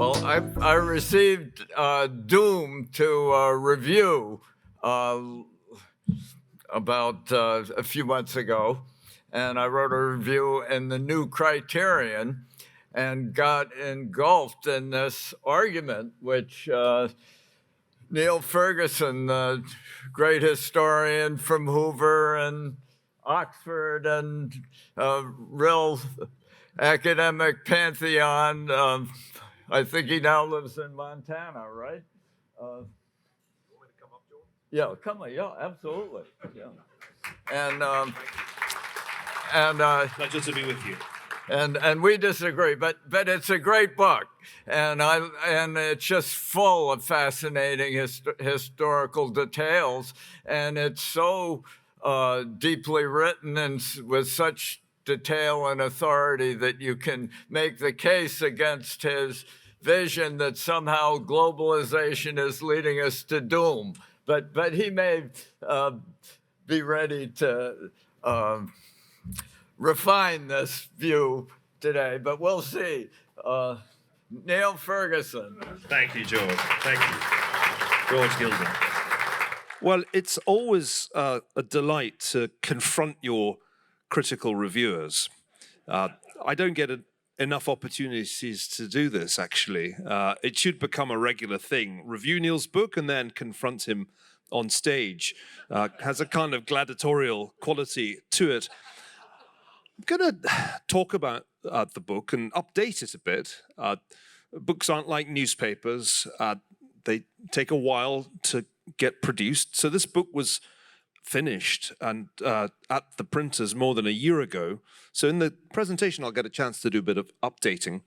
Well, I received Doom to review about a few months ago, and I wrote a review in the New Criterion and got engulfed in this argument, which Niall Ferguson, the great historian from Hoover and Oxford and real academic pantheon, I think he now lives in Montana, right? You want me to come up, Joel? Yeah, come on. Yeah, absolutely. Yeah. And pleasure to be with you. And we disagree, but it's a great book, and it's just full of fascinating historical details, and it's so deeply written and with such detail and authority that you can make the case against his vision that somehow globalization is leading us to doom. But he may be ready to refine this view today, but we'll see. Niall Ferguson. Thank you, George. Thank you. George Gilden. Well, it's always a delight to confront your critical reviewers. I don't get enough opportunities to do this, actually. It should become a regular thing. Review Neil's book and then confront him on stage. Has a kind of gladiatorial quality to it. I'm going to talk about the book and update it a bit. Books aren't like newspapers. They take a while to get produced. So this book was finished and at the printers more than a year ago. So in the presentation, I'll get a chance to do a bit of updating.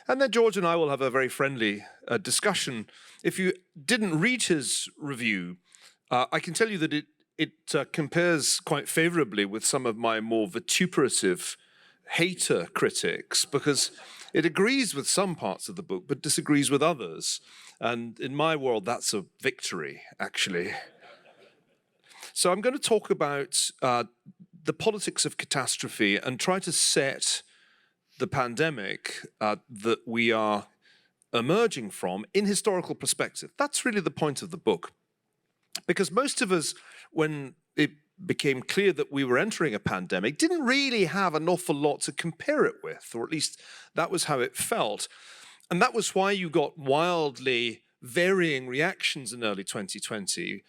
And then George and I will have a very friendly discussion. If you didn't read his review, I can tell you that it compares quite favorably with some of my more vituperative hater critics, because it agrees with some parts of the book, but disagrees with others. And in my world, that's a victory, actually. So I'm going to talk about the politics of catastrophe and try to set the pandemic that we are emerging from in historical perspective. That's really the point of the book. Because most of us, when it became clear that we were entering a pandemic, didn't really have an awful lot to compare it with, or at least that was how it felt. And that was why you got wildly varying reactions in early 2020.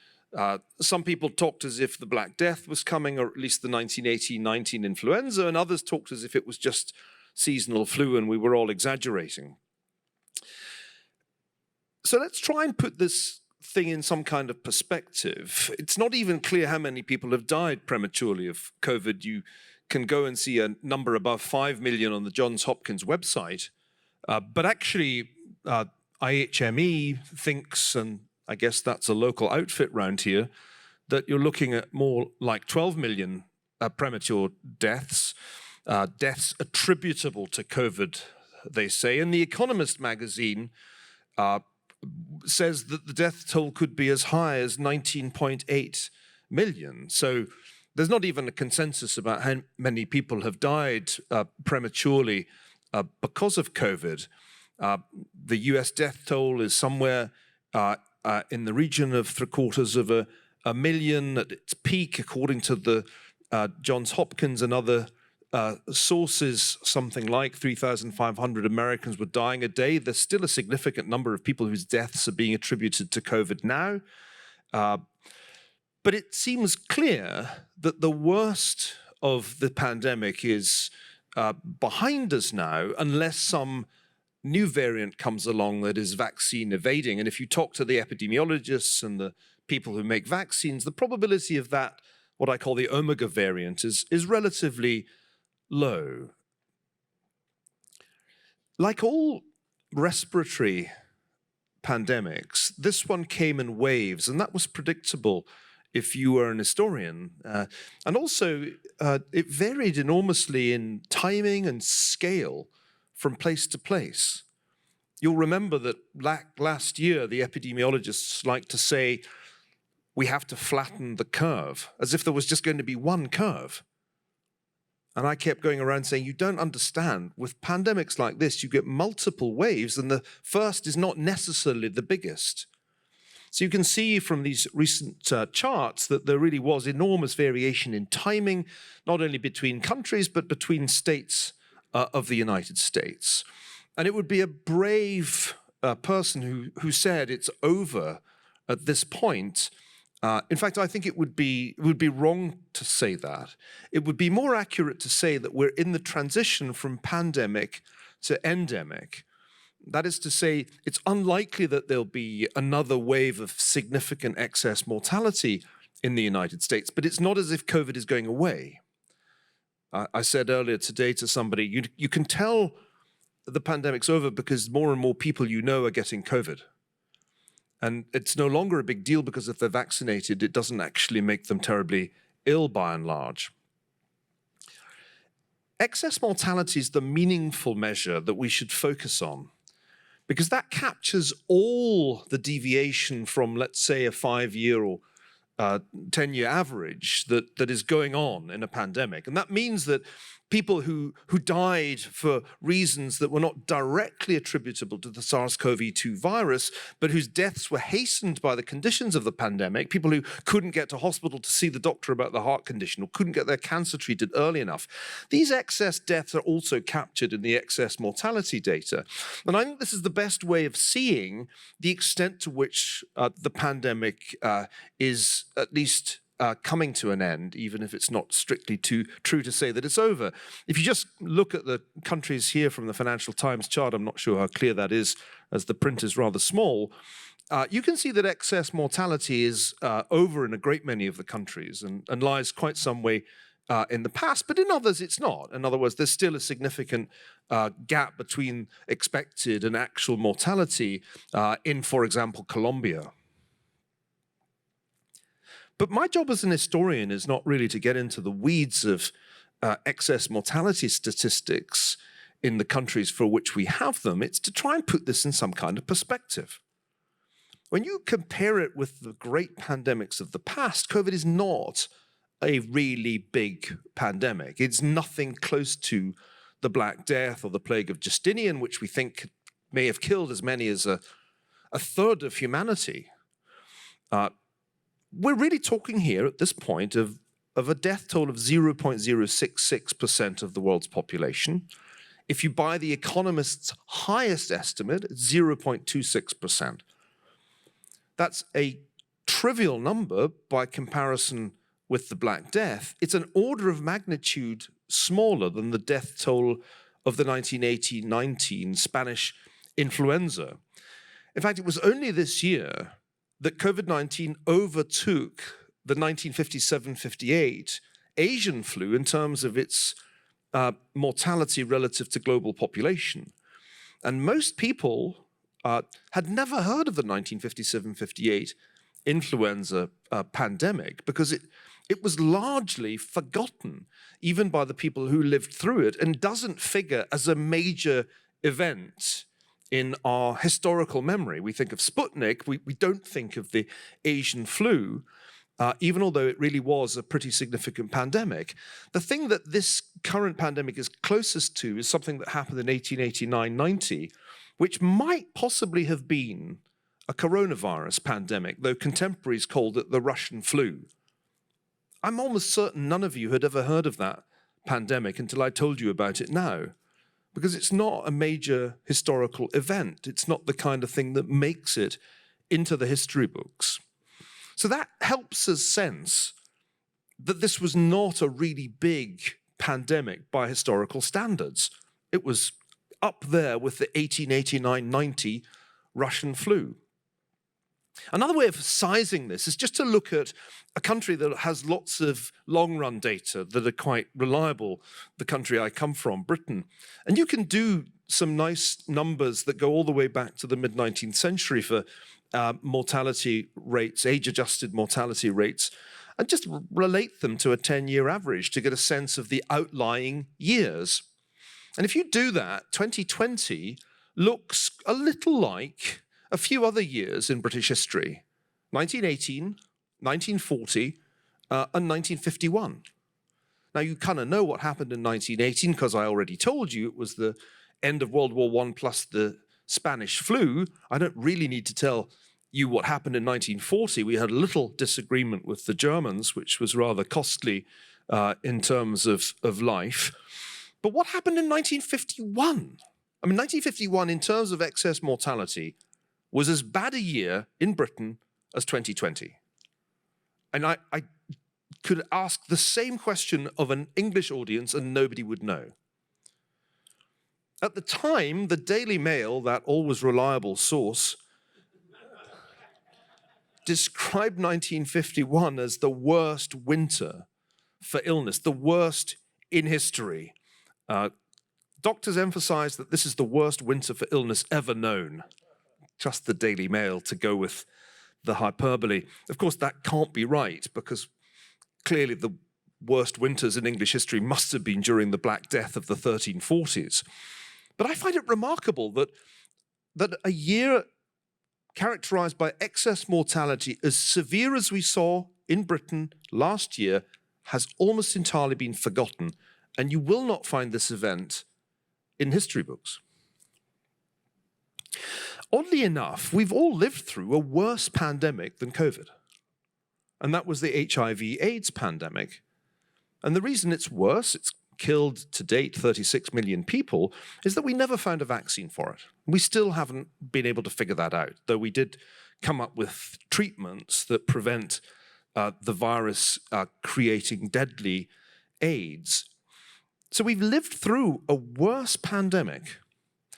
Some people talked as if the Black Death was coming, or at least the 1918-19 influenza, and others talked as if it was just seasonal flu and we were all exaggerating. So let's try and put this thing in some kind of perspective. It's not even clear how many people have died prematurely of COVID. You can go and see a number above 5 million on the Johns Hopkins website, but actually IHME thinks, and I guess that's a local outfit round here, that you're looking at more like 12 million premature deaths, deaths attributable to COVID, they say. And The Economist magazine says that the death toll could be as high as 19.8 million. So there's not even a consensus about how many people have died prematurely because of COVID. The US death toll is somewhere in the region of 750,000 at its peak, according to the Johns Hopkins and other sources. Something like 3,500 Americans were dying a day. There's still a significant number of people whose deaths are being attributed to COVID now. But it seems clear that the worst of the pandemic is behind us now, unless some new variant comes along that is vaccine evading. And if you talk to the epidemiologists and the people who make vaccines, the probability of that, what I call the Omega variant, is relatively low. Like all respiratory pandemics, this one came in waves, and that was predictable if you were an historian. And also, it varied enormously in timing and scale from place to place. You'll remember that last year, the epidemiologists like to say, we have to flatten the curve, as if there was just going to be one curve. And I kept going around saying, you don't understand. With pandemics like this, you get multiple waves, and the first is not necessarily the biggest. So you can see from these recent charts that there really was enormous variation in timing, not only between countries, but between states of the United States. And it would be a brave person who said it's over at this point. In fact, I think it would be wrong to say that. It would be more accurate to say that we're in the transition from pandemic to endemic. That is to say, it's unlikely that there'll be another wave of significant excess mortality in the United States, but it's not as if COVID is going away. I said earlier today to somebody, you can tell the pandemic's over because more and more people you know are getting COVID. And it's no longer a big deal because if they're vaccinated, it doesn't actually make them terribly ill by and large. Excess mortality is the meaningful measure that we should focus on, because that captures all the deviation from, let's say, a 5-year or 10-year average that is going on in a pandemic. And that means that people who died for reasons that were not directly attributable to the SARS-CoV-2 virus, but whose deaths were hastened by the conditions of the pandemic, people who couldn't get to hospital to see the doctor about the heart condition or couldn't get their cancer treated early enough. These excess deaths are also captured in the excess mortality data. And I think this is the best way of seeing the extent to which the pandemic is at least coming to an end, even if it's not strictly too true to say that it's over. If you just look at the countries here from the Financial Times chart, I'm not sure how clear that is, as the print is rather small, you can see that excess mortality is over in a great many of the countries and lies quite some way in the past, but in others it's not. In other words, there's still a significant gap between expected and actual mortality in, for example, Colombia. But my job as an historian is not really to get into the weeds of excess mortality statistics in the countries for which we have them. It's to try and put this in some kind of perspective. When you compare it with the great pandemics of the past, COVID is not a really big pandemic. It's nothing close to the Black Death or the plague of Justinian, which we think may have killed as many as a third of humanity. We're really talking here at this point of a death toll of 0.066% of the world's population. If you buy The Economist's highest estimate, it's 0.26%. That's a trivial number by comparison with the Black Death. It's an order of magnitude smaller than the death toll of the 1918-19 Spanish influenza. In fact, it was only this year that COVID-19 overtook the 1957-58 Asian flu in terms of its mortality relative to global population. And most people had never heard of the 1957-58 influenza pandemic because it was largely forgotten, even by the people who lived through it, and doesn't figure as a major event in our historical memory. We think of Sputnik, we don't think of the Asian flu, even although it really was a pretty significant pandemic. The thing that this current pandemic is closest to is something that happened in 1889-90, which might possibly have been a coronavirus pandemic, though contemporaries called it the Russian flu. I'm almost certain none of you had ever heard of that pandemic until I told you about it now, because it's not a major historical event. It's not the kind of thing that makes it into the history books. So that helps us sense that this was not a really big pandemic by historical standards. It was up there with the 1889-90 Russian flu. Another way of sizing this is just to look at a country that has lots of long-run data that are quite reliable, the country I come from, Britain. And you can do some nice numbers that go all the way back to the mid-19th century for mortality rates, age-adjusted mortality rates, and just relate them to a 10-year average to get a sense of the outlying years. And if you do that, 2020 looks a little like a few other years in British history, 1918, 1940, and 1951. Now, you kind of know what happened in 1918 because I already told you it was the end of World War I plus the Spanish flu. I don't really need to tell you what happened in 1940. We had a little disagreement with the Germans, which was rather costly in terms of life. But what happened in 1951? I mean, 1951, in terms of excess mortality, was as bad a year in Britain as 2020. And I could ask the same question of an English audience and nobody would know. At the time, the Daily Mail, that always reliable source, described 1951 as the worst winter for illness, the worst in history. Doctors emphasize that this is the worst winter for illness ever known. Just the Daily Mail to go with the hyperbole. Of course, that can't be right, because clearly the worst winters in English history must have been during the Black Death of the 1340s. But I find it remarkable that a year characterized by excess mortality as severe as we saw in Britain last year has almost entirely been forgotten, and you will not find this event in history books. Oddly enough, we've all lived through a worse pandemic than COVID, and that was the HIV/AIDS pandemic. And the reason it's worse, it's killed to date 36 million people, is that we never found a vaccine for it. We still haven't been able to figure that out, though we did come up with treatments that prevent the virus creating deadly AIDS. So we've lived through a worse pandemic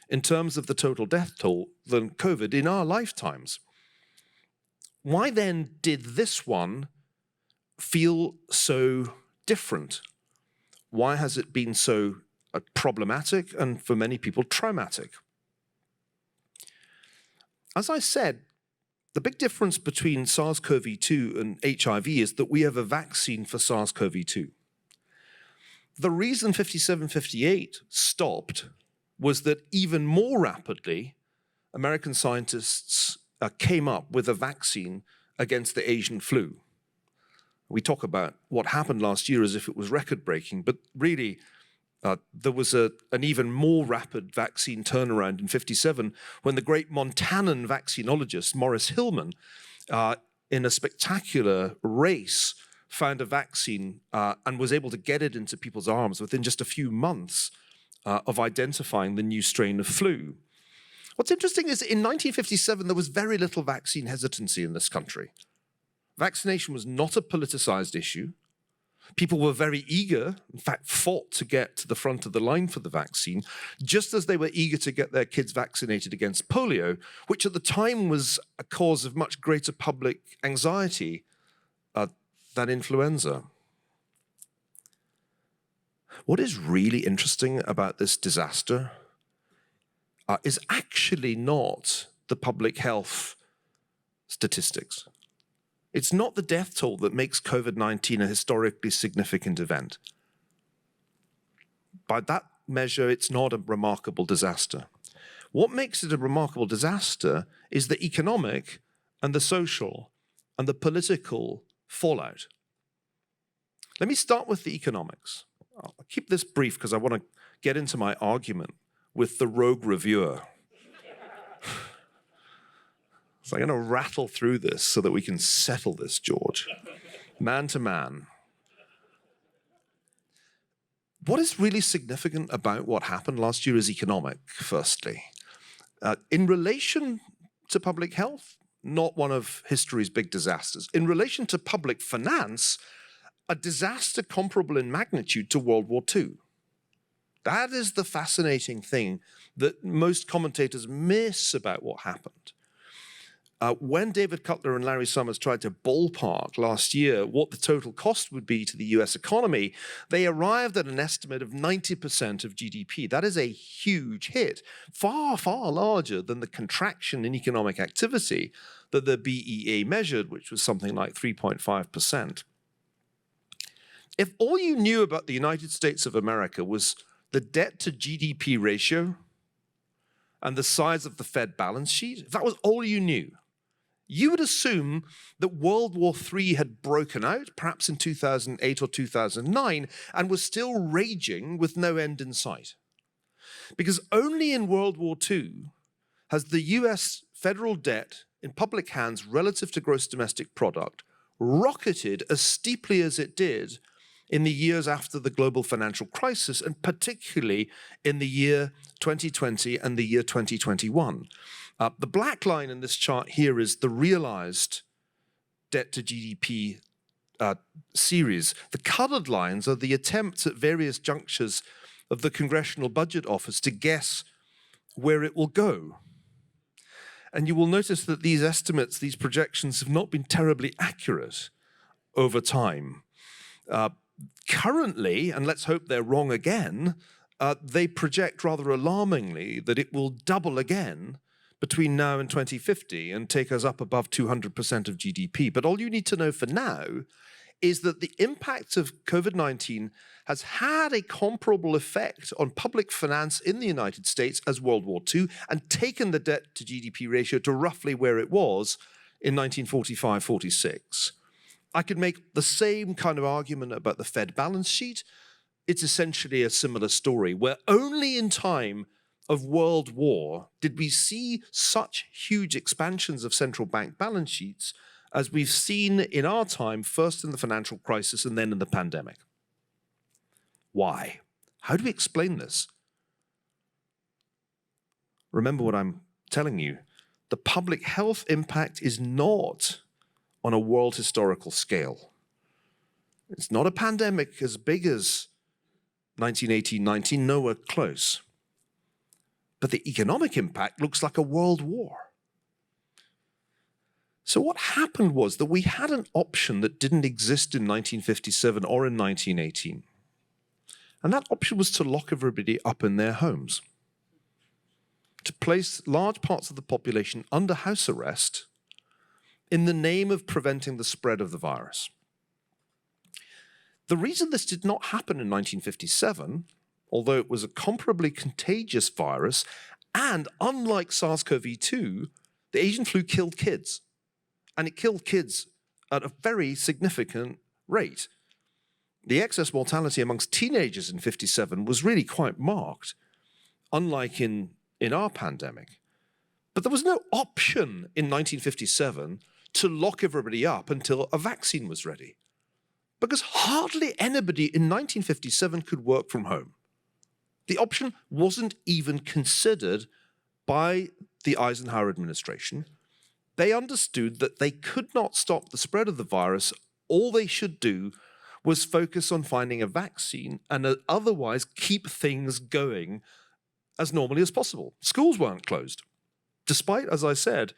in terms of the total death toll than COVID in our lifetimes. Why then did this one feel so different? Why has it been so problematic and for many people traumatic? As I said, the big difference between SARS-CoV-2 and HIV is that we have a vaccine for SARS-CoV-2. The reason 57-58 stopped was that even more rapidly, American scientists came up with a vaccine against the Asian flu. We talk about what happened last year as if it was record-breaking, but really there was an even more rapid vaccine turnaround in 57 when the great Montanan vaccinologist, Morris Hillman, in a spectacular race, found a vaccine and was able to get it into people's arms within just a few months of identifying the new strain of flu. What's interesting is in 1957, there was very little vaccine hesitancy in this country. Vaccination was not a politicized issue. People were very eager, in fact, fought to get to the front of the line for the vaccine, just as they were eager to get their kids vaccinated against polio, which at the time was a cause of much greater public anxiety than influenza. What is really interesting about this disaster is actually not the public health statistics. It's not the death toll that makes COVID-19 a historically significant event. By that measure, it's not a remarkable disaster. What makes it a remarkable disaster is the economic and the social and the political fallout. Let me start with the economics. I'll keep this brief because I want to get into my argument with the rogue reviewer. So I'm going to rattle through this so that we can settle this, George, man to man. What is really significant about what happened last year is economic, firstly. In relation to public health, not one of history's big disasters. In relation to public finance, a disaster comparable in magnitude to World War II. That is the fascinating thing that most commentators miss about what happened. When David Cutler and Larry Summers tried to ballpark last year what the total cost would be to the US economy, they arrived at an estimate of 90% of GDP. That is a huge hit, far, far larger than the contraction in economic activity that the BEA measured, which was something like 3.5%. If all you knew about the United States of America was the debt to GDP ratio and the size of the Fed balance sheet, if that was all you knew, you would assume that World War III had broken out, perhaps in 2008 or 2009, and was still raging with no end in sight. Because only in World War II has the US federal debt in public hands relative to gross domestic product rocketed as steeply as it did in the years after the global financial crisis, and particularly in the year 2020 and the year 2021. The black line in this chart here is the realized debt to GDP series. The colored lines are the attempts at various junctures of the Congressional Budget Office to guess where it will go. And you will notice that these estimates, these projections, have not been terribly accurate over time. Currently, and let's hope they're wrong again, they project rather alarmingly that it will double again between now and 2050 and take us up above 200% of GDP. But all you need to know for now is that the impact of COVID-19 has had a comparable effect on public finance in the United States as World War II, and taken the debt to GDP ratio to roughly where it was in 1945-46. I could make the same kind of argument about the Fed balance sheet. It's essentially a similar story, where only in time of World War did we see such huge expansions of central bank balance sheets as we've seen in our time, first in the financial crisis and then in the pandemic. Why? How do we explain this? Remember what I'm telling you. The public health impact is not on a world historical scale. It's not a pandemic as big as 1918-19, nowhere close. But the economic impact looks like a world war. So what happened was that we had an option that didn't exist in 1957 or in 1918. And that option was to lock everybody up in their homes, to place large parts of the population under house arrest in the name of preventing the spread of the virus. The reason this did not happen in 1957, although it was a comparably contagious virus, and unlike SARS-CoV-2, the Asian flu killed kids. And it killed kids at a very significant rate. The excess mortality amongst teenagers in 57 was really quite marked, unlike in our pandemic. But there was no option in 1957 to lock everybody up until a vaccine was ready, because hardly anybody in 1957 could work from home. The option wasn't even considered by the Eisenhower administration. They understood that they could not stop the spread of the virus. All they should do was focus on finding a vaccine and otherwise keep things going as normally as possible. Schools weren't closed, despite, as I said,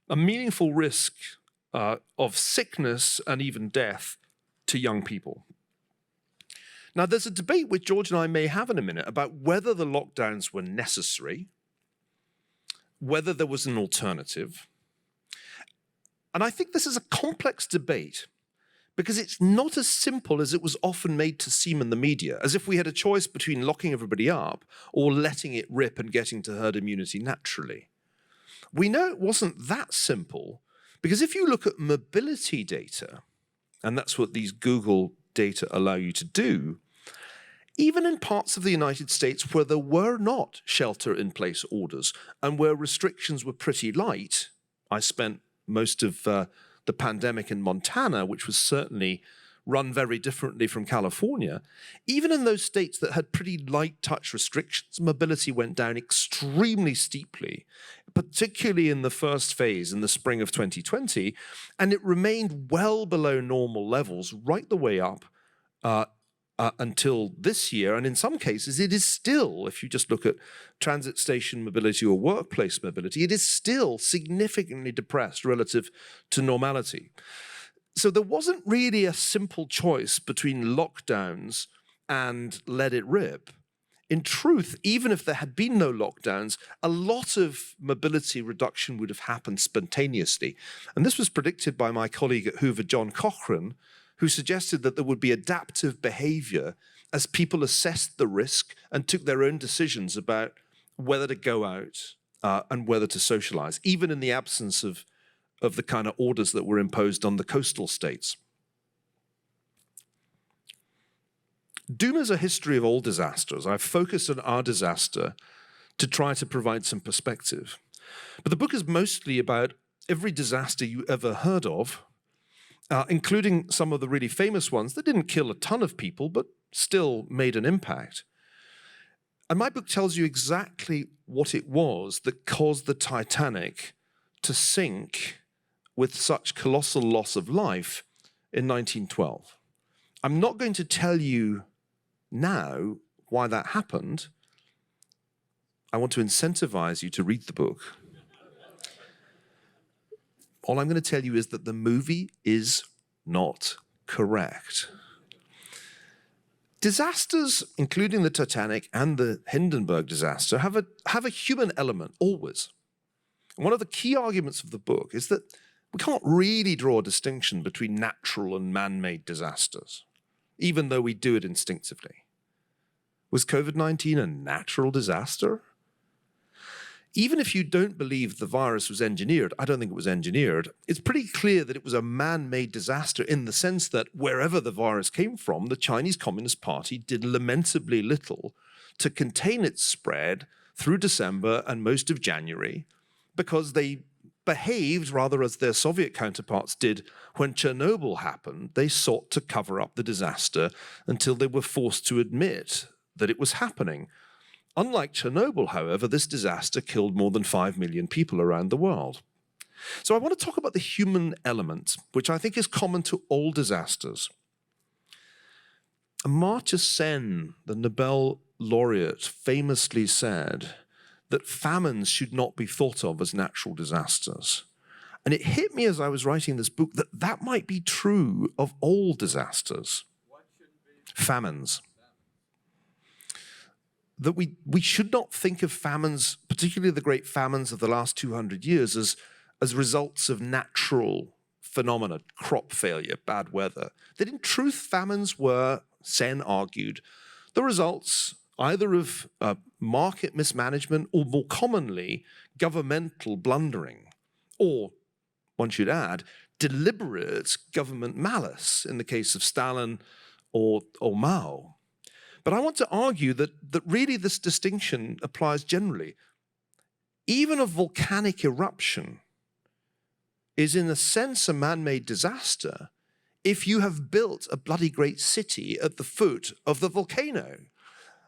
a meaningful risk of sickness and even death to young people. Now, there's a debate which George and I may have in a minute about whether the lockdowns were necessary, whether there was an alternative. And I think this is a complex debate because it's not as simple as it was often made to seem in the media, as if we had a choice between locking everybody up or letting it rip and getting to herd immunity naturally. We know it wasn't that simple because if you look at mobility data, and that's what these Google data allow you to do, even in parts of the United States where there were not shelter-in-place orders and where restrictions were pretty light, I spent most of the pandemic in Montana, which was certainly run very differently from California. Even in those states that had pretty light touch restrictions, mobility went down extremely steeply, particularly in the first phase in the spring of 2020, and it remained well below normal levels right the way up until this year. And in some cases, it is still, if you just look at transit station mobility or workplace mobility, it is still significantly depressed relative to normality. So there wasn't really a simple choice between lockdowns and let it rip. In truth, even if there had been no lockdowns, a lot of mobility reduction would have happened spontaneously. And this was predicted by my colleague at Hoover, John Cochrane, who suggested that there would be adaptive behavior as people assessed the risk and took their own decisions about whether to go out and whether to socialize, even in the absence of of the kind of orders that were imposed on the coastal states. Doom is a history of all disasters. I've focused on our disaster to try to provide some perspective. But the book is mostly about every disaster you ever heard of, including some of the really famous ones that didn't kill a ton of people, but still made an impact. And my book tells you exactly what it was that caused the Titanic to sink with such colossal loss of life in 1912. I'm not going to tell you now why that happened. I want to incentivize you to read the book. All I'm going to tell you is that the movie is not correct. Disasters, including the Titanic and the Hindenburg disaster, have a human element, always. And one of the key arguments of the book is that we can't really draw a distinction between natural and man-made disasters, even though we do it instinctively. Was COVID-19 a natural disaster? Even if you don't believe the virus was engineered, I don't think it was engineered, it's pretty clear that it was a man-made disaster in the sense that wherever the virus came from, the Chinese Communist Party did lamentably little to contain its spread through December and most of January, because they behaved rather as their Soviet counterparts did when Chernobyl happened. They sought to cover up the disaster until they were forced to admit that it was happening. Unlike Chernobyl, however, this disaster killed more than 5 million people around the world. So I want to talk about the human element, which I think is common to all disasters. Amartya Sen, the Nobel laureate, famously said that famines should not be thought of as natural disasters. And it hit me as I was writing this book that that might be true of all disasters. Famines. That we should not think of famines, particularly the great famines of the last 200 years, as results of natural phenomena, crop failure, bad weather. That in truth, famines were, Sen argued, the results either of market mismanagement or, more commonly, governmental blundering, or, one should add, deliberate government malice in the case of Stalin or Mao. But I want to argue that really this distinction applies generally. Even a volcanic eruption is in a sense a man-made disaster if you have built a bloody great city at the foot of the volcano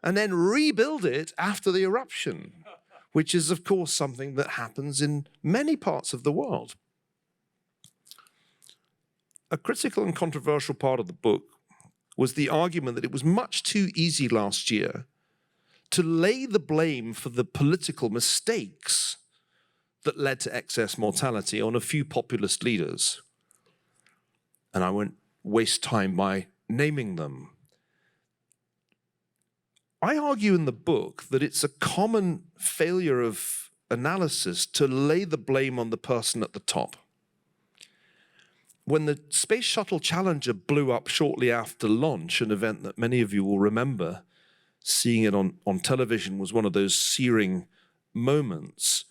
and then rebuild it after the eruption, which is, of course, something that happens in many parts of the world. A critical and controversial part of the book was the argument that it was much too easy last year to lay the blame for the political mistakes that led to excess mortality on a few populist leaders. And I won't waste time by naming them. I argue in the book that it's a common failure of analysis to lay the blame on the person at the top. When the Space Shuttle Challenger blew up shortly after launch, an event that many of you will remember, seeing it on television was one of those searing moments,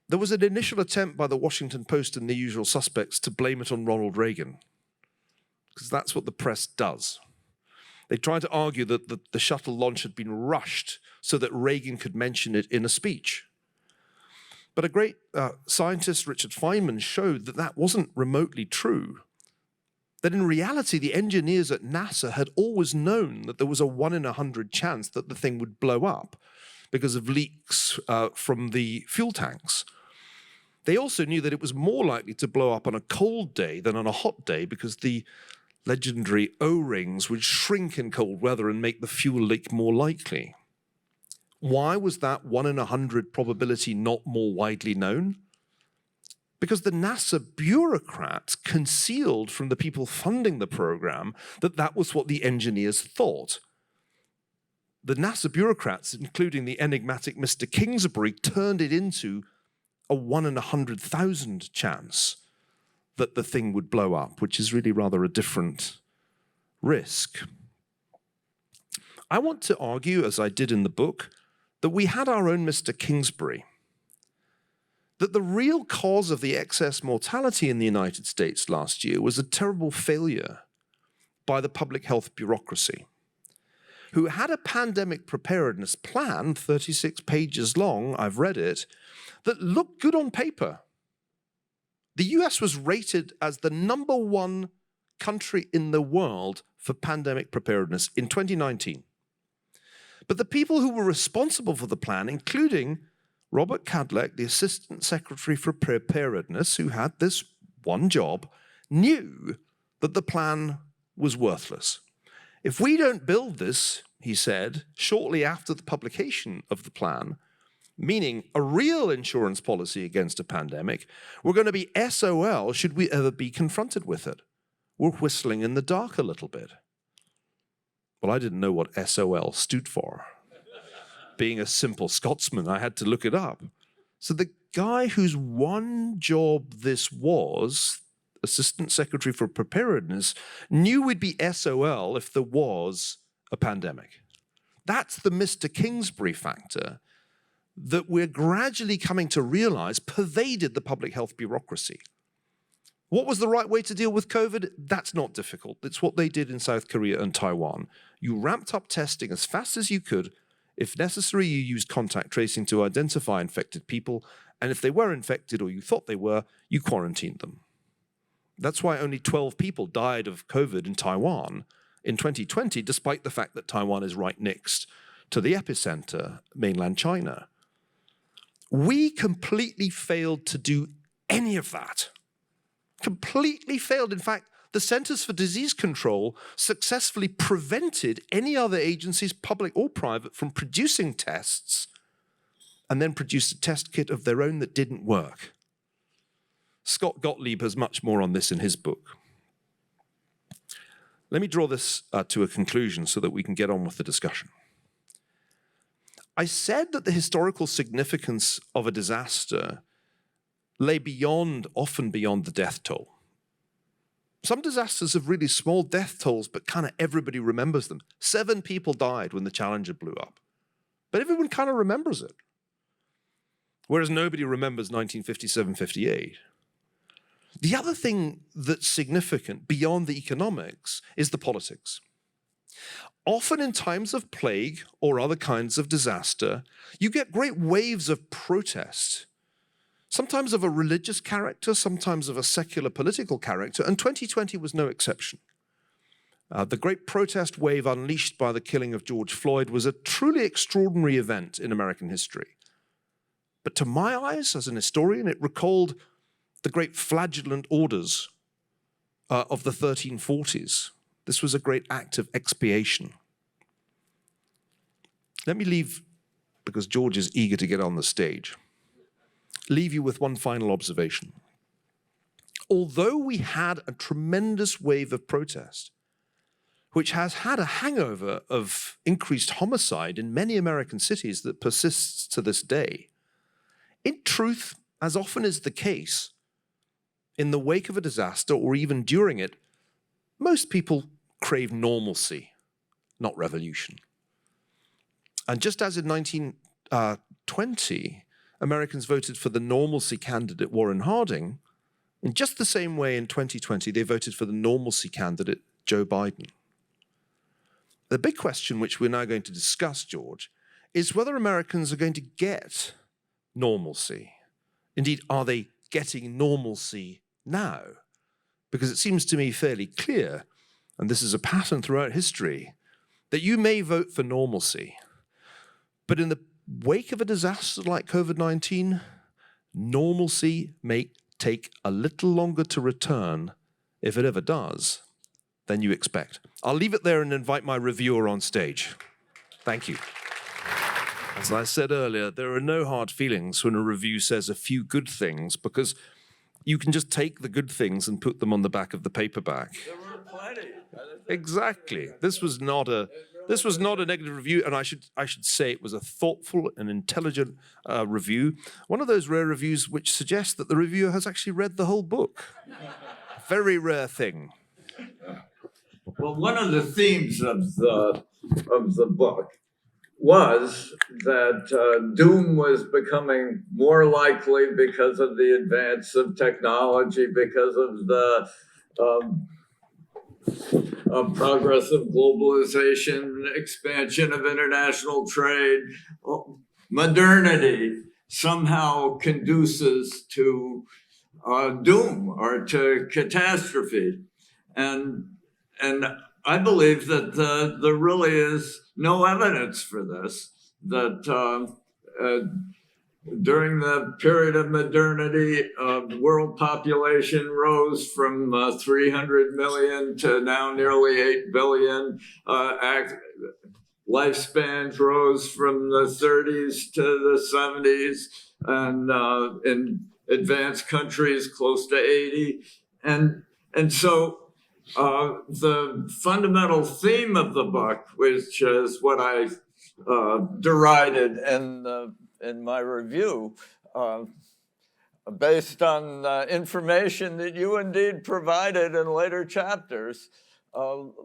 there was an initial attempt by the Washington Post and the usual suspects to blame it on Ronald Reagan, because that's what the press does. They tried to argue that the shuttle launch had been rushed so that Reagan could mention it in a speech. But a great scientist, Richard Feynman, showed that that wasn't remotely true. That in reality, the engineers at NASA had always known that there was a 1 in 100 chance that the thing would blow up because of leaks from the fuel tanks. They also knew that it was more likely to blow up on a cold day than on a hot day because the legendary O-rings would shrink in cold weather and make the fuel leak more likely. Why was that 1 in 100 probability not more widely known? Because the NASA bureaucrats concealed from the people funding the program that that was what the engineers thought. The NASA bureaucrats, including the enigmatic Mr. Kingsbury, turned it into a 1 in 100,000 chance that the thing would blow up, which is really rather a different risk. I want to argue, as I did in the book, that we had our own Mr. Kingsbury. that the real cause of the excess mortality in the United States last year was a terrible failure by the public health bureaucracy, who had a pandemic preparedness plan, 36 pages long, I've read it, that looked good on paper. The US was rated as the #1 country in the world for pandemic preparedness in 2019. But the people who were responsible for the plan, including Robert Cadleck, the Assistant Secretary for Preparedness, who had this one job, knew that the plan was worthless. If we don't build this, he said, shortly after the publication of the plan, meaning a real insurance policy against a pandemic, we're going to be SOL should we ever be confronted with it. We're whistling in the dark a little bit. Well, I didn't know what SOL stood for. Being a simple Scotsman, I had to look it up. So the guy whose one job this was, Assistant Secretary for Preparedness, knew we'd be SOL if there was a pandemic. That's the Mr. Kingsbury factor that we're gradually coming to realize pervaded the public health bureaucracy. What was the right way to deal with COVID? That's not difficult. It's what they did in South Korea and Taiwan. You ramped up testing as fast as you could. If necessary, you used contact tracing to identify infected people. And if they were infected or you thought they were, you quarantined them. That's why only 12 people died of COVID in Taiwan in 2020, despite the fact that Taiwan is right next to the epicenter, mainland China. We completely failed to do any of that. Completely failed. In fact, the Centers for Disease Control successfully prevented any other agencies, public or private, from producing tests and then produced a test kit of their own that didn't work. Scott Gottlieb has much more on this in his book. Let me draw this to a conclusion so that we can get on with the discussion. I said that the historical significance of a disaster lay beyond, often beyond the death toll. Some disasters have really small death tolls, but kind of everybody remembers them. 7 people died when the Challenger blew up, but everyone kind of remembers it. Whereas nobody remembers 1957-58. The other thing that's significant beyond the economics is the politics. Often in times of plague or other kinds of disaster, you get great waves of protest, sometimes of a religious character, sometimes of a secular political character, and 2020 was no exception. The great protest wave unleashed by the killing of George Floyd was a truly extraordinary event in American history. But to my eyes, as an historian, it recalled the great flagellant orders of the 1340s. This was a great act of expiation. Let me leave, because George is eager to get on the stage, leave you with one final observation. Although we had a tremendous wave of protest, which has had a hangover of increased homicide in many American cities that persists to this day, in truth, as often is the case, in the wake of a disaster or even during it, most people crave normalcy, not revolution. And just as in 1920, Americans voted for the normalcy candidate Warren Harding, in just the same way in 2020, they voted for the normalcy candidate Joe Biden. The big question which we're now going to discuss, George, is whether Americans are going to get normalcy. Indeed, are they getting normalcy now? Because it seems to me fairly clear, and this is a pattern throughout history, that you may vote for normalcy, but in the wake of a disaster like COVID-19, normalcy may take a little longer to return, if it ever does, than you expect. I'll leave it there and invite my reviewer on stage. Thank you. As I said earlier, there are no hard feelings when a review says a few good things, because you can just take the good things and put them on the back of the paperback. There were plenty. Exactly. This was not a negative review, and I should say it was a thoughtful and intelligent review. One of those rare reviews which suggests that the reviewer has actually read the whole book. Very rare thing. Well, one of the themes of the book was that doom was becoming more likely because of the advance of technology, because of the progress of globalization, expansion of international trade. Modernity somehow conduces to doom or to catastrophe. And I believe that there really is no evidence for this, that during the period of modernity, world population rose from 300 million to now nearly 8 billion. Lifespans rose from the 30s to the 70s, and in advanced countries close to 80. And so the fundamental theme of the book, which is what I derided in my review, based on information that you indeed provided in later chapters,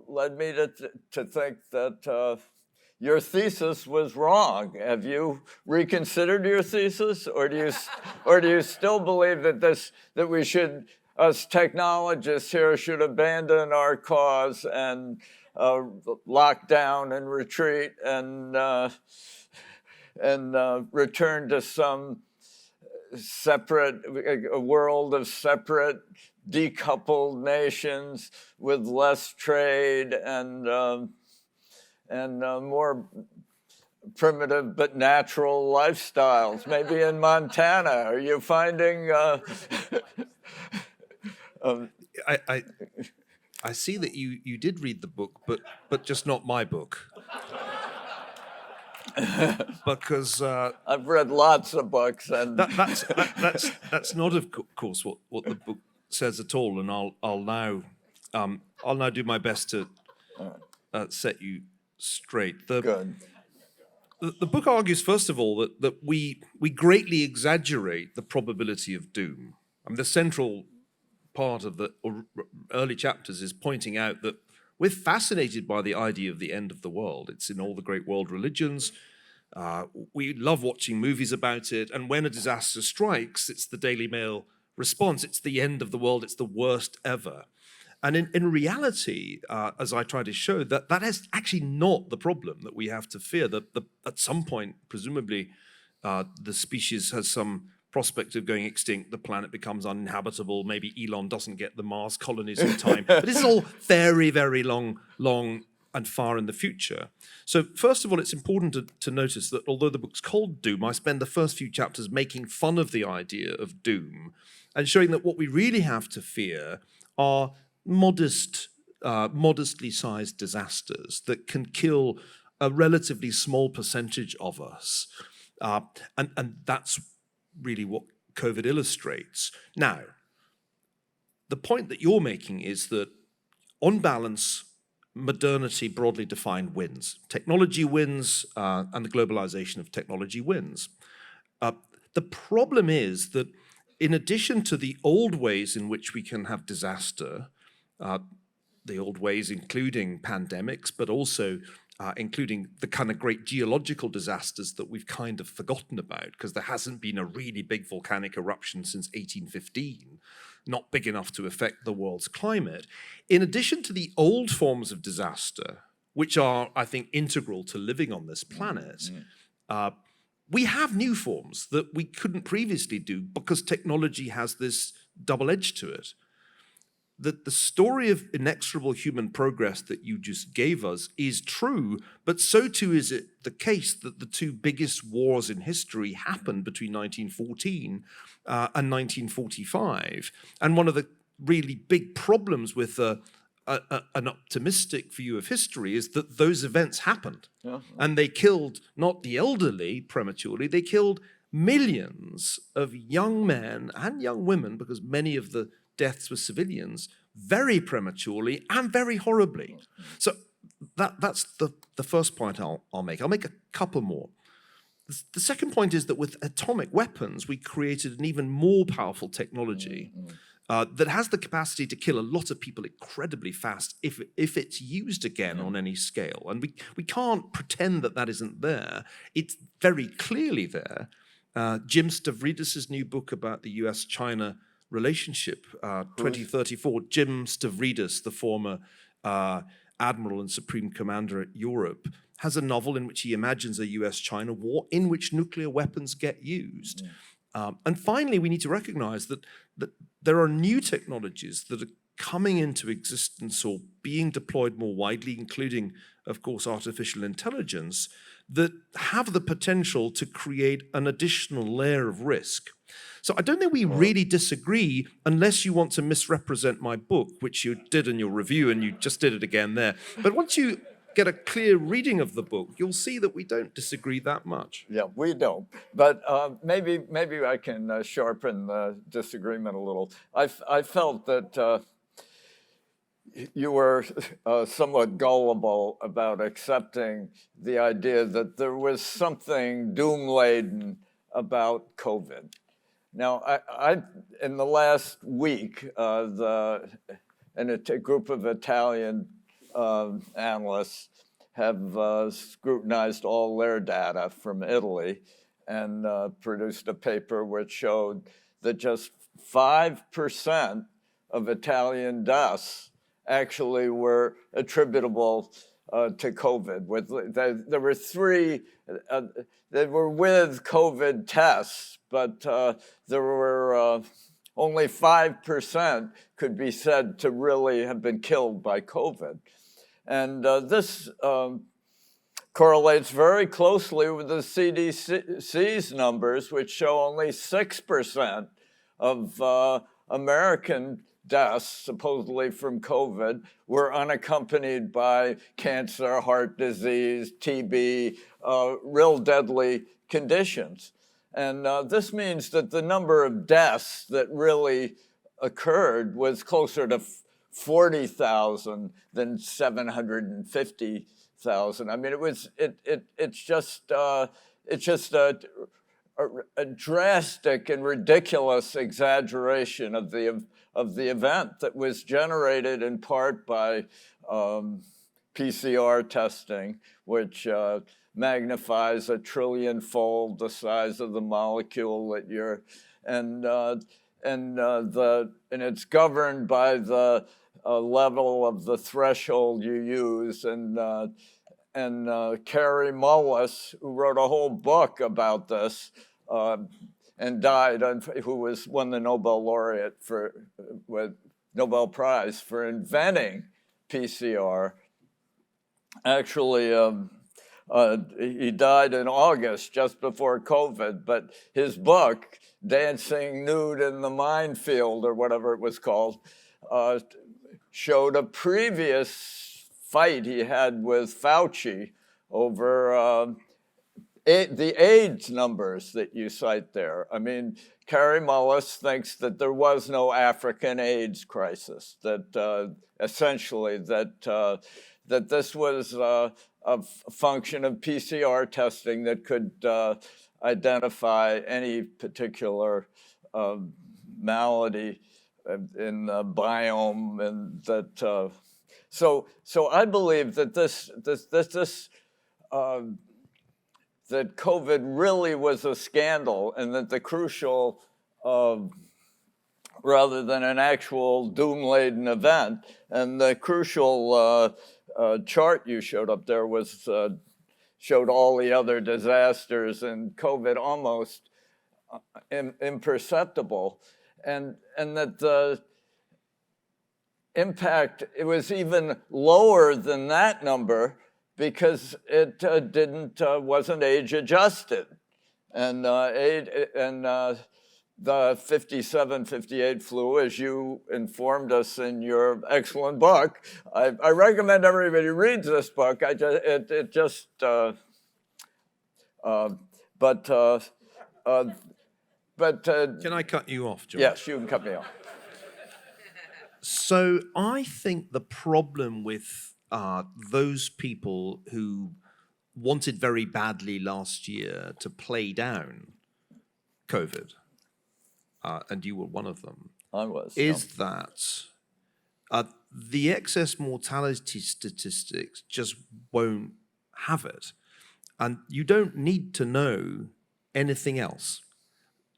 led me to think that your thesis was wrong. Have you reconsidered your thesis, or do you still believe that we should, us technologists here, should abandon our cause and lock down and retreat and return to some a world of separate, decoupled nations with less trade and more primitive but natural lifestyles? Maybe in Montana, are you finding? I see that you did read the book, but just not my book. Because I've read lots of books, and that's not, of course, what the book says at all. And I'll now do my best to set you straight. good. The book argues, first of all, that we greatly exaggerate the probability of doom. I mean, the central part of the early chapters is pointing out that we're fascinated by the idea of the end of the world. It's in all the great world religions. We love watching movies about it. And when a disaster strikes, it's the Daily Mail response. It's the end of the world. It's the worst ever. And in reality, as I try to show, that is actually not the problem that we have to fear. That at some point, presumably, the species has some prospect of going extinct, the planet becomes uninhabitable, maybe Elon doesn't get the Mars colonies in time. But this is all very, very long and far in the future. So first of all, it's important to notice that although the book's called Doom, I spend the first few chapters making fun of the idea of doom and showing that what we really have to fear are modestly sized disasters that can kill a relatively small percentage of us. And that's really what COVID illustrates. Now, the point that you're making is that, on balance, modernity broadly defined wins. Technology wins, and the globalization of technology wins. The problem is that in addition to the old ways in which we can have disaster, the old ways including pandemics, but also including the kind of great geological disasters that we've kind of forgotten about, because there hasn't been a really big volcanic eruption since 1815, not big enough to affect the world's climate. In addition to the old forms of disaster, which are, I think, integral to living on this planet, we have new forms that we couldn't previously do because technology has this double edge to it. That the story of inexorable human progress that you just gave us is true, but so too is it the case that the two biggest wars in history happened between 1914 and 1945. And one of the really big problems with an optimistic view of history is that those events happened. And they killed not the elderly prematurely, they killed millions of young men and young women, because many of the deaths were civilians, very prematurely and very horribly. So that's the first point I'll make. I'll make a couple more. The second point is that with atomic weapons, we created an even more powerful technology. that has the capacity to kill a lot of people incredibly fast if it's used again on any scale. And we can't pretend that isn't there. It's very clearly there. Jim Stavridis' new book about the US-China relationship, 2034, Jim Stavridis, the former Admiral and Supreme Commander at Europe, has a novel in which he imagines a US-China war in which nuclear weapons get used. And finally, we need to recognize that there are new technologies that are coming into existence or being deployed more widely, including, of course, artificial intelligence, that have the potential to create an additional layer of risk. So I don't think we really disagree unless you want to misrepresent my book, which you did in your review, and you just did it again there. But once you get a clear reading of the book, you'll see that we don't disagree that much. Yeah, we don't. But maybe I can sharpen the disagreement a little. I felt that you were somewhat gullible about accepting the idea that there was something doom-laden about COVID. Now, I in the last week, a group of Italian analysts have scrutinized all their data from Italy and produced a paper which showed that just 5% of Italian deaths actually were attributable to COVID. There were three that were with COVID tests, but there were only 5% could be said to really have been killed by COVID. And this correlates very closely with the CDC's numbers, which show only 6% of American deaths, supposedly from COVID, were unaccompanied by cancer, heart disease, TB, real deadly conditions. And this means that the number of deaths that really occurred was closer to 40,000 than 750,000. I mean, it's just a drastic and ridiculous exaggeration of the event that was generated in part by PCR testing, which magnifies 1 trillion-fold the size of the molecule that you're, and it's governed by the level of the threshold you use. And Kary Mullis, who wrote a whole book about this and died, who won the Nobel laureate with Nobel Prize for inventing PCR. Actually, he died in August, just before COVID, but his book, Dancing Nude in the Minefield, or whatever it was called, showed a previous fight he had with Fauci over the AIDS numbers that you cite there. I mean, Kary Mullis thinks that there was no African AIDS crisis, that essentially that this was a function of PCR testing that could identify any particular malady in the biome, and that so I believe that that COVID really was a scandal, and that the crucial, rather than an actual doom-laden event, and the crucial chart you showed up there was showed all the other disasters, and COVID almost imperceptible, and that the impact, it was even lower than that number because it wasn't age adjusted, and the 57-58 flu, as you informed us in your excellent book. I recommend everybody reads this book. Can I cut you off, John? Yes, you can cut me off. So I think the problem with those people who wanted very badly last year to play down COVID, and you were one of them, I was. is that the excess mortality statistics just won't have it. And you don't need to know anything else.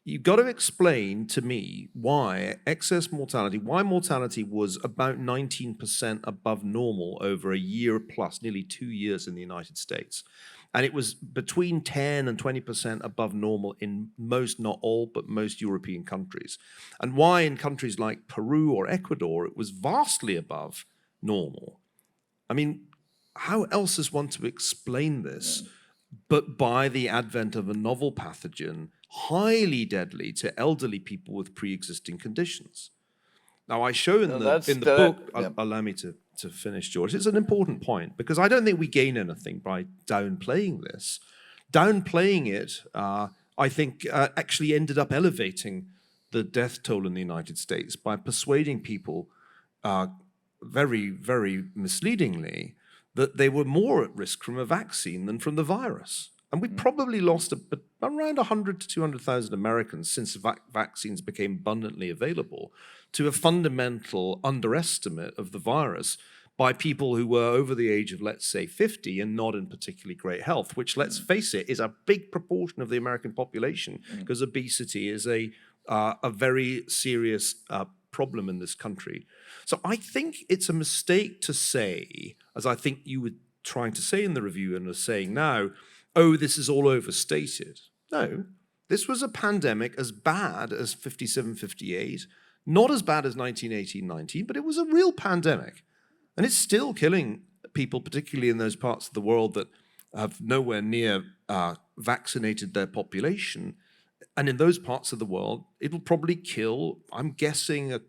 You've got to explain to me why mortality was about 19% above normal over a year plus, nearly 2 years in the United States. And it was between 10 and 20% above normal in most, not all, but most European countries. And why in countries like Peru or Ecuador, it was vastly above normal. I mean, how else is one to explain this but by the advent of a novel pathogen, highly deadly to elderly people with pre-existing conditions? Now, I show in the book, allow me to finish, George. It's an important point because I don't think we gain anything by downplaying this. Downplaying it, I think, actually ended up elevating the death toll in the United States by persuading people very, very misleadingly that they were more at risk from a vaccine than from the virus. And we probably lost around 100 to 200,000 Americans since vaccines became abundantly available to a fundamental underestimate of the virus by people who were over the age of, let's say, 50 and not in particularly great health, which, let's face it, is a big proportion of the American population because obesity is a very serious problem in this country. So I think it's a mistake to say, as I think you were trying to say in the review and are saying now, oh, this is all overstated. No, this was a pandemic as bad as 57, 58, not as bad as 1918, 19, but it was a real pandemic. And it's still killing people, particularly in those parts of the world that have nowhere near vaccinated their population. And in those parts of the world, it'll probably kill, I'm guessing, at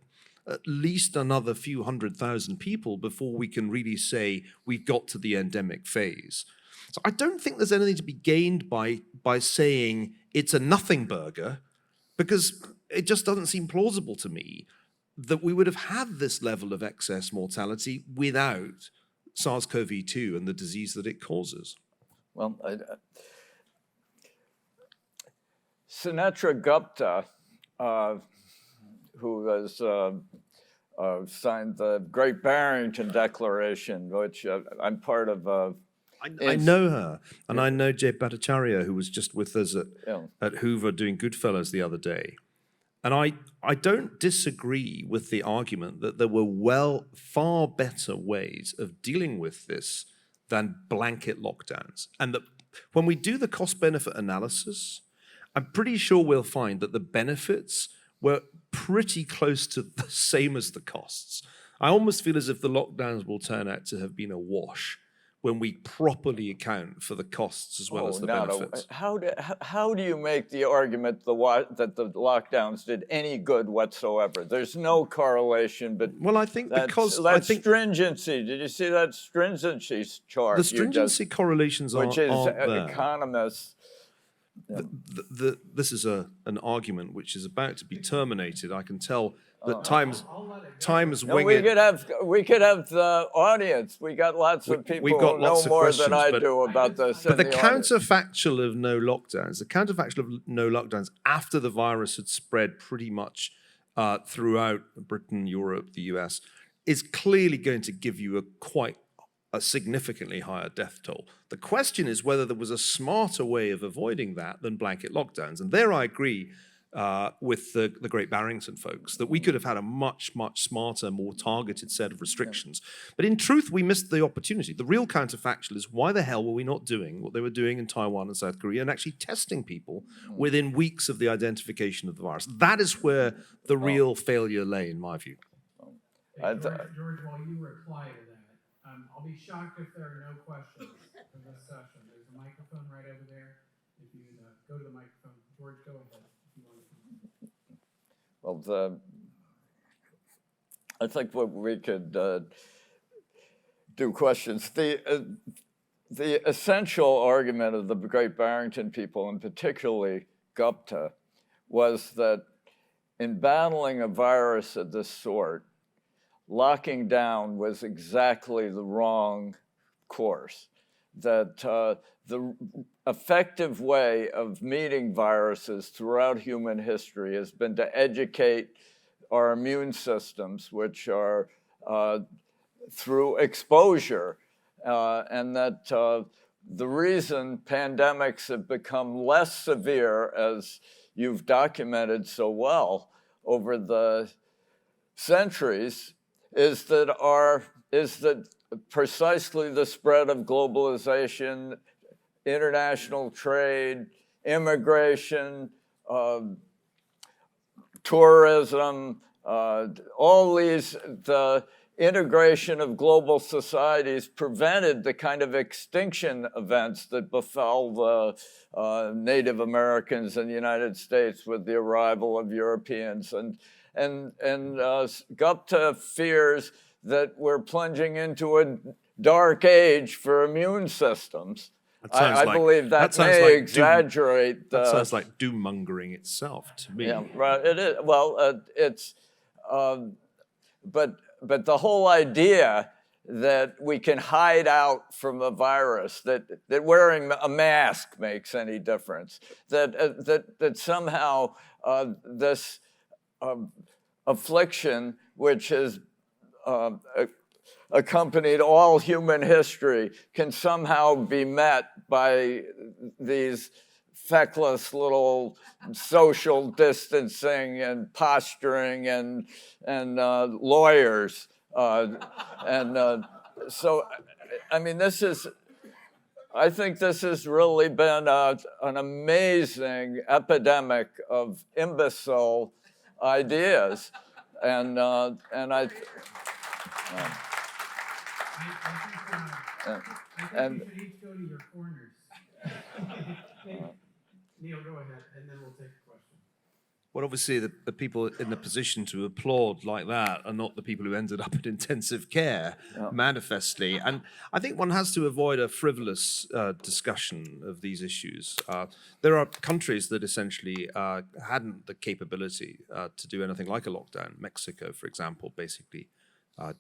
least another few 100,000 people before we can really say we've got to the endemic phase. So I don't think there's anything to be gained by saying it's a nothing burger, because it just doesn't seem plausible to me that we would have had this level of excess mortality without SARS-CoV-2 and the disease that it causes. Well, Sunetra Gupta, who has signed the Great Barrington Declaration, which I'm part of. I know her, and I know Jay Bhattacharya, who was just with us at Hoover doing Goodfellas the other day. And I don't disagree with the argument that there were far better ways of dealing with this than blanket lockdowns. And that when we do the cost-benefit analysis, I'm pretty sure we'll find that the benefits were pretty close to the same as the costs. I almost feel as if the lockdowns will turn out to have been a wash when we properly account for the costs as well as the benefits. How do you make the argument that the lockdowns did any good whatsoever? There's no correlation, but I think stringency. Did you see that stringency chart? The stringency correlations aren't there. Which is economists. This is an argument which is about to be terminated. I can tell that time's winging. We could have the audience. We got lots of people who know more than I do about this. But the counterfactual of no lockdowns after the virus had spread pretty much throughout Britain, Europe, the US, is clearly going to give you a significantly higher death toll. The question is whether there was a smarter way of avoiding that than blanket lockdowns. And there I agree with the Great Barrington folks, that we could have had a much, much smarter, more targeted set of restrictions. But in truth, we missed the opportunity. The real counterfactual is why the hell were we not doing what they were doing in Taiwan and South Korea and actually testing people within weeks of the identification of the virus? That is where the real failure lay, in my view. Hey, George, while you reply to that, I'll be shocked if there are no questions in this session. There's a microphone right over there. If you go to the microphone, George, go ahead. Well, I think what we could do questions. The essential argument of the Great Barrington people, and particularly Gupta, was that in battling a virus of this sort, locking down was exactly the wrong course. That the effective way of meeting viruses throughout human history has been to educate our immune systems, which are through exposure, and that the reason pandemics have become less severe, as you've documented so well over the centuries, is that precisely the spread of globalization, international trade, immigration, tourism, all these, the integration of global societies prevented the kind of extinction events that befell the Native Americans in the United States with the arrival of Europeans. And Gupta fears that we're plunging into a dark age for immune systems. I believe that may exaggerate. That sounds like doom-mongering itself to me. Yeah, right. It is. Well, but the whole idea that we can hide out from a virus, that wearing a mask makes any difference, that somehow this affliction, which has accompanied all human history, can somehow be met by these feckless little social distancing and posturing and lawyers. So, I mean, I think this has really been an amazing epidemic of imbecile ideas. And I think we should each go to your corners. Neil, go ahead, and then we'll take a question. Well, obviously, the people in the position to applaud like that are not the people who ended up in intensive care, manifestly. And I think one has to avoid a frivolous discussion of these issues. There are countries that essentially hadn't the capability to do anything like a lockdown. Mexico, for example, basically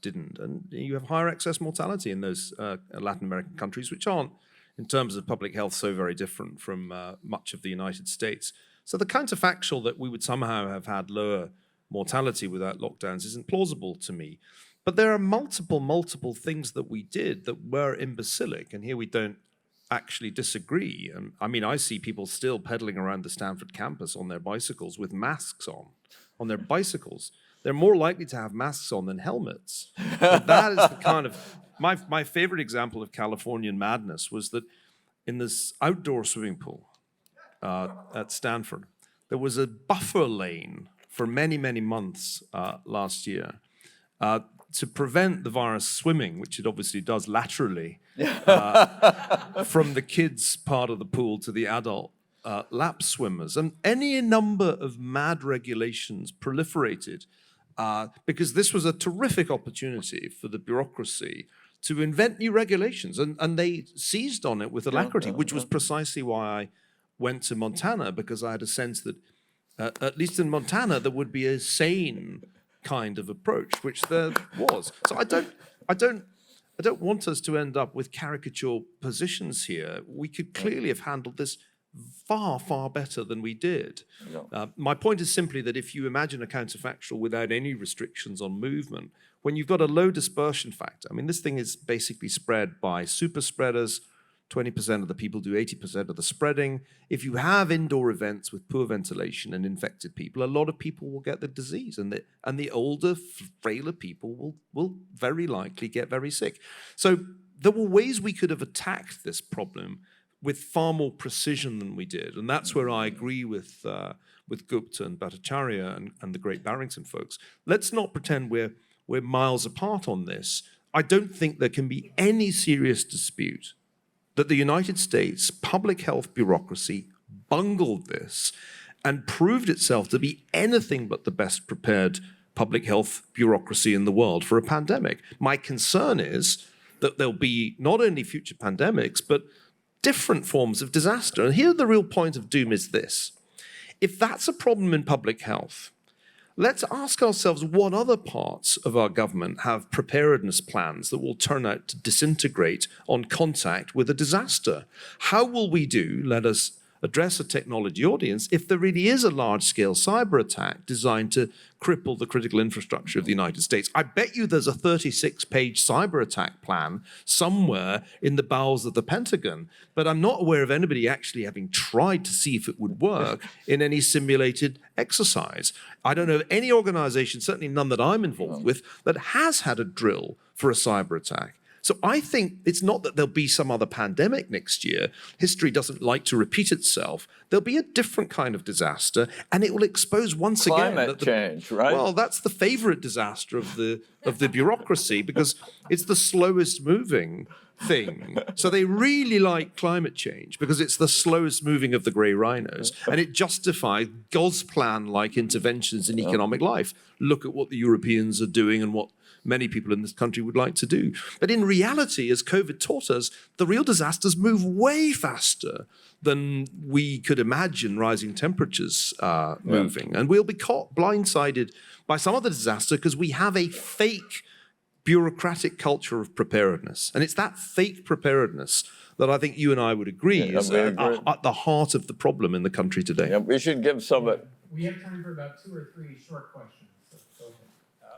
didn't. And you have higher excess mortality in those Latin American countries, which aren't, in terms of public health, so very different from much of the United States. So the counterfactual that we would somehow have had lower mortality without lockdowns isn't plausible to me. But there are multiple things that we did that were imbecilic, and here we don't actually disagree. And I mean, I see people still pedaling around the Stanford campus on their bicycles with masks on their bicycles. They're more likely to have masks on than helmets. But that is the kind of... My favorite example of Californian madness was that in this outdoor swimming pool at Stanford, there was a buffer lane for many, many months last year to prevent the virus swimming, which it obviously does laterally, from the kids' part of the pool to the adult lap swimmers. And any number of mad regulations proliferated because this was a terrific opportunity for the bureaucracy to invent new regulations, and they seized on it with alacrity, which was precisely why I went to Montana, because I had a sense that, at least in Montana, there would be a sane kind of approach, which there was. So I don't want us to end up with caricature positions here. We could clearly have handled this far, far better than we did. My point is simply that if you imagine a counterfactual without any restrictions on movement, when you've got a low dispersion factor, I mean, this thing is basically spread by super spreaders. 20% of the people do 80% of the spreading. If you have indoor events with poor ventilation and infected people, a lot of people will get the disease, and the older, frailer people will very likely get very sick. So there were ways we could have attacked this problem with far more precision than we did. And that's where I agree with Gupta and Bhattacharya and the great Barrington folks. Let's not pretend we're miles apart on this. I don't think there can be any serious dispute that the United States public health bureaucracy bungled this and proved itself to be anything but the best prepared public health bureaucracy in the world for a pandemic. My concern is that there'll be not only future pandemics, but different forms of disaster. And here the real point of doom is this. If that's a problem in public health, let's ask ourselves what other parts of our government have preparedness plans that will turn out to disintegrate on contact with a disaster. How will we do, let us address a technology audience if there really is a large-scale cyber attack designed to cripple the critical infrastructure of the United States. I bet you there's a 36-page cyber attack plan somewhere in the bowels of the Pentagon, but I'm not aware of anybody actually having tried to see if it would work in any simulated exercise. I don't know of any organization, certainly none that I'm involved with, that has had a drill for a cyber attack. So I think it's not that there'll be some other pandemic next year. History doesn't like to repeat itself. There'll be a different kind of disaster, and it will expose once again Climate change, right? Well, that's the favorite disaster of the bureaucracy, because it's the slowest moving thing. So they really like climate change because it's the slowest moving of the grey rhinos, and it justifies Gosplan-like interventions in economic life. Look at what the Europeans are doing and what many people in this country would like to do. But in reality, as COVID taught us, the real disasters move way faster than we could imagine rising temperatures moving. And we'll be caught blindsided by some other disaster because we have a fake bureaucratic culture of preparedness. And it's that fake preparedness that I think you and I would agree is at the heart of the problem in the country today. Yeah, we should give some... We have time for about 2 or 3 short questions. So go ahead.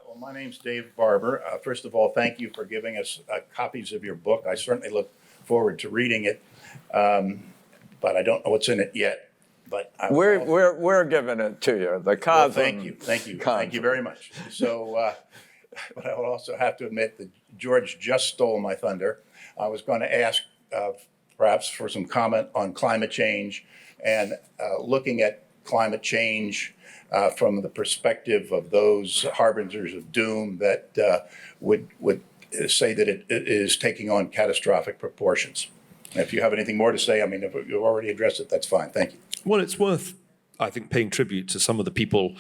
Well, my name's Dave Barber. First of all, thank you for giving us copies of your book. I certainly look forward to reading it, but I don't know what's in it yet. But we're giving it to you. The cosm. Well, thank you very much. So, but I will also have to admit that George just stole my thunder. I was going to ask perhaps for some comment on climate change and looking at climate change from the perspective of those harbingers of doom that would say that it is taking on catastrophic proportions. And if you have anything more to say, I mean, if you've already addressed it, that's fine. Thank you. Well, it's worth, I think, paying tribute to some of the people,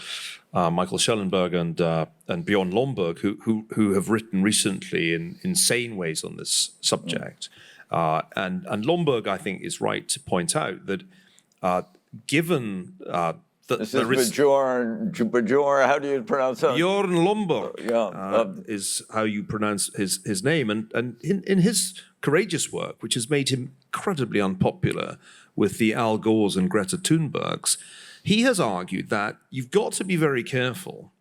Michael Schellenberg and Bjorn Lomborg, who have written recently in insane ways on this subject. And Lomborg, I think, is right to point out that given that this is Bjorn, how do you pronounce that? Bjorn Lomborg Yeah. is how you pronounce his name. And in his courageous work, which has made him incredibly unpopular with the Al Gores and Greta Thunbergs, he has argued that you've got to be very careful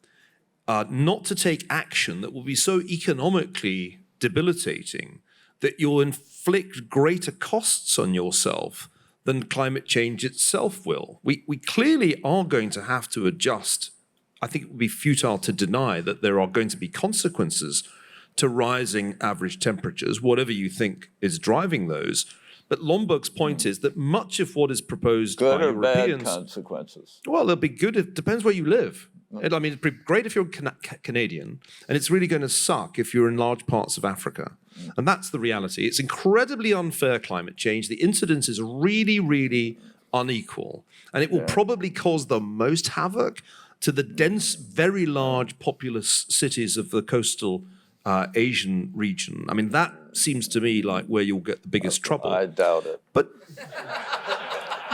not to take action that will be so economically debilitating that you'll inflict greater costs on yourself than climate change itself will. We clearly are going to have to adjust. I think it would be futile to deny that there are going to be consequences to rising average temperatures, whatever you think is driving those. But Lomborg's point is that much of what is proposed Good by or Europeans... bad consequences? Well, they'll be good. It depends where you live. I mean, it'd be great if you're Canadian, and it's really going to suck if you're in large parts of Africa. And that's the reality. It's incredibly unfair climate change. The incidence is really, really unequal. And it will probably cause the most havoc to the dense, very large, populous cities of the coastal Asian region. I mean, that seems to me like where you'll get the biggest trouble. I doubt it. But...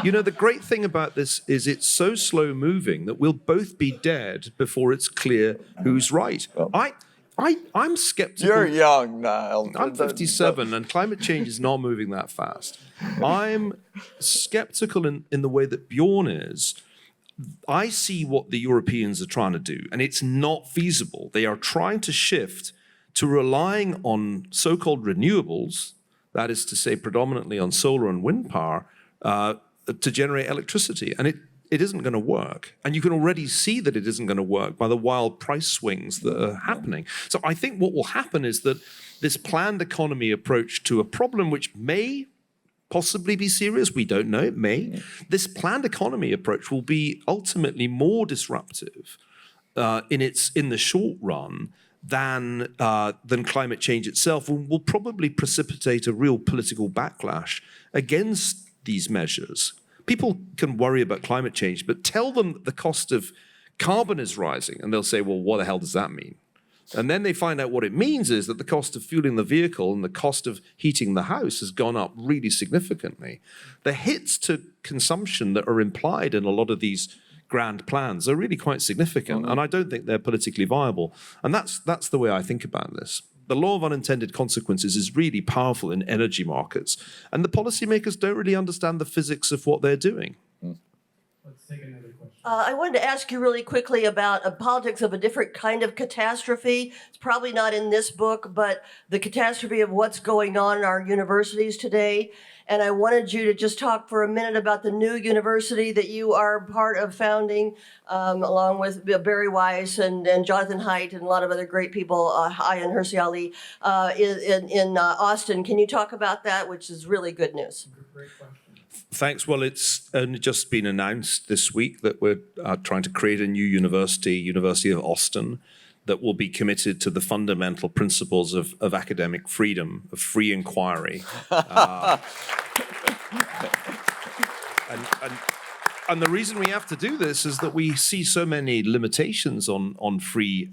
You know, the great thing about this is it's so slow moving that we'll both be dead before it's clear who's right. I'm skeptical. You're young, Niall. I'm 57 and climate change is not moving that fast. I'm skeptical in the way that Bjorn is. I see what the Europeans are trying to do, and it's not feasible. They are trying to shift to relying on so-called renewables, that is to say predominantly on solar and wind power, to generate electricity. And it isn't going to work. And you can already see that it isn't going to work by the wild price swings that are happening. So I think what will happen is that this planned economy approach to a problem which may possibly be serious, we don't know, it may. This planned economy approach will be ultimately more disruptive in the short run than climate change itself, and will probably precipitate a real political backlash against these measures. People can worry about climate change, but tell them that the cost of carbon is rising, and they'll say, well, what the hell does that mean? And then they find out what it means is that the cost of fueling the vehicle and the cost of heating the house has gone up really significantly. The hits to consumption that are implied in a lot of these grand plans are really quite significant, and I don't think they're politically viable. And that's the way I think about this. the law of unintended consequences is really powerful in energy markets. And the policymakers don't really understand the physics of what they're doing. Let's take another question. I wanted to ask you really quickly about politics of a different kind of catastrophe. It's probably not in this book, but the catastrophe of what's going on in our universities today. And I wanted you to just talk for a minute about the new university that you are part of founding, along with Barry Weiss and Jonathan Haidt and a lot of other great people, and Hersey Ali, in Austin. Can you talk about that, which is really good news? Great question. Thanks. Well, it's only just been announced this week that we're trying to create a new university, University of Austin, that will be committed to the fundamental principles of academic freedom, of free inquiry. And the reason we have to do this is that we see so many limitations on free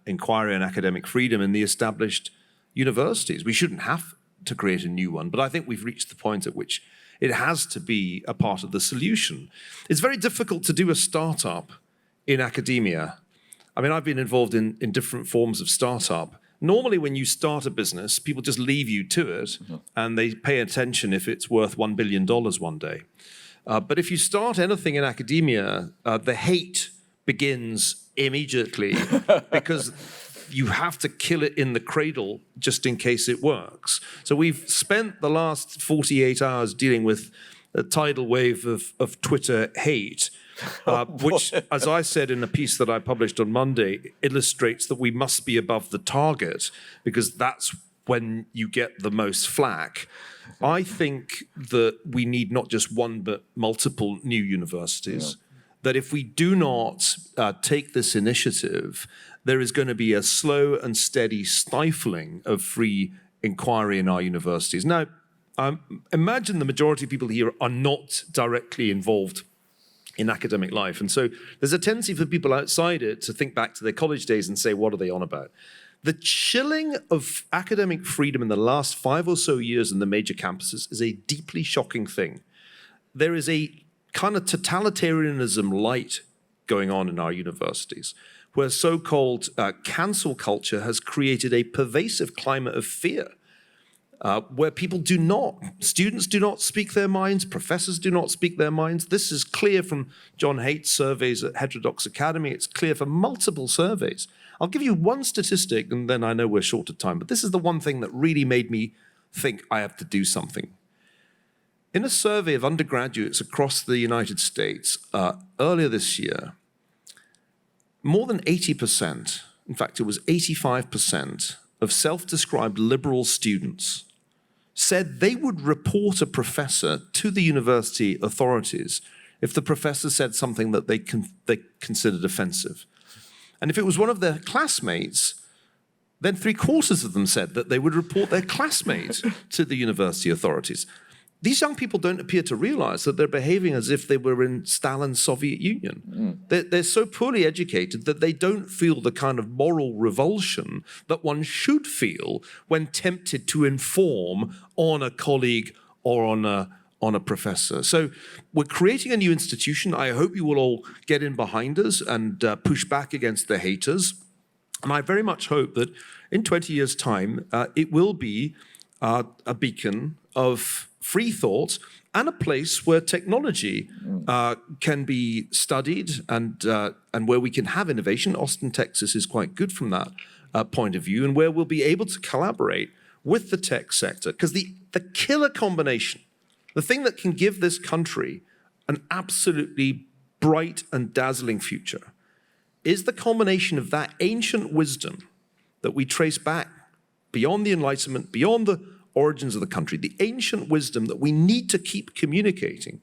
inquiry and academic freedom in the established universities. We shouldn't have to create a new one, but I think we've reached the point at which it has to be a part of the solution. It's very difficult to do a startup in academia. I mean, I've been involved in different forms of startup. Normally, when you start a business, people just leave you to it, and they pay attention if it's worth $1 billion one day. But if you start anything in academia, the hate begins immediately because you have to kill it in the cradle just in case it works. So we've spent the last 48 hours dealing with a tidal wave of Twitter hate, which, as I said in a piece that I published on Monday, illustrates that we must be above the target because that's when you get the most flack. I think that we need not just one but multiple new universities. That if we do not take this initiative, there is going to be a slow and steady stifling of free inquiry in our universities. Now, imagine the majority of people here are not directly involved in academic life. And so there's a tendency for people outside it to think back to their college days and say, what are they on about? The chilling of academic freedom in the last 5 or so years in the major campuses is a deeply shocking thing. There is a kind of totalitarianism light going on in our universities, where so-called cancel culture has created a pervasive climate of fear, where students do not speak their minds, professors do not speak their minds. This is clear from John Haight's surveys at Heterodox Academy. It's clear from multiple surveys. I'll give you one statistic, and then I know we're short of time, but this is the one thing that really made me think I have to do something. In a survey of undergraduates across the United States earlier this year, more than 80%, in fact, it was 85% of self-described liberal students said they would report a professor to the university authorities if the professor said something that they considered offensive. And if it was one of their classmates, then 3/4 of them said that they would report their classmate to the university authorities. These young people don't appear to realize that they're behaving as if they were in Stalin's Soviet Union. They're so poorly educated that they don't feel the kind of moral revulsion that one should feel when tempted to inform on a colleague or on a professor. So we're creating a new institution. I hope you will all get in behind us and push back against the haters. And I very much hope that in 20 years' time, it will be a beacon of free thought and a place where technology can be studied and where we can have innovation. Austin, Texas is quite good from that point of view, and where we'll be able to collaborate with the tech sector. Because the killer combination, the thing that can give this country an absolutely bright and dazzling future, is the combination of that ancient wisdom that we trace back beyond the Enlightenment, beyond the origins of the country, the ancient wisdom that we need to keep communicating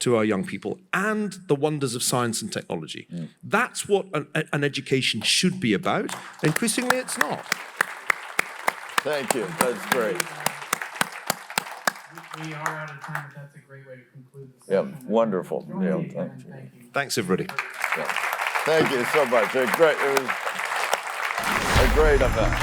to our young people, and the wonders of science and technology. That's what an education should be about. Increasingly, it's not. Thank you. That's great. We are out of time, but that's a great way to conclude the Yeah, session. wonderful. Yeah, Thank thank you. Thank you. Thanks, everybody. Yeah. Thank you so much. It was a great event.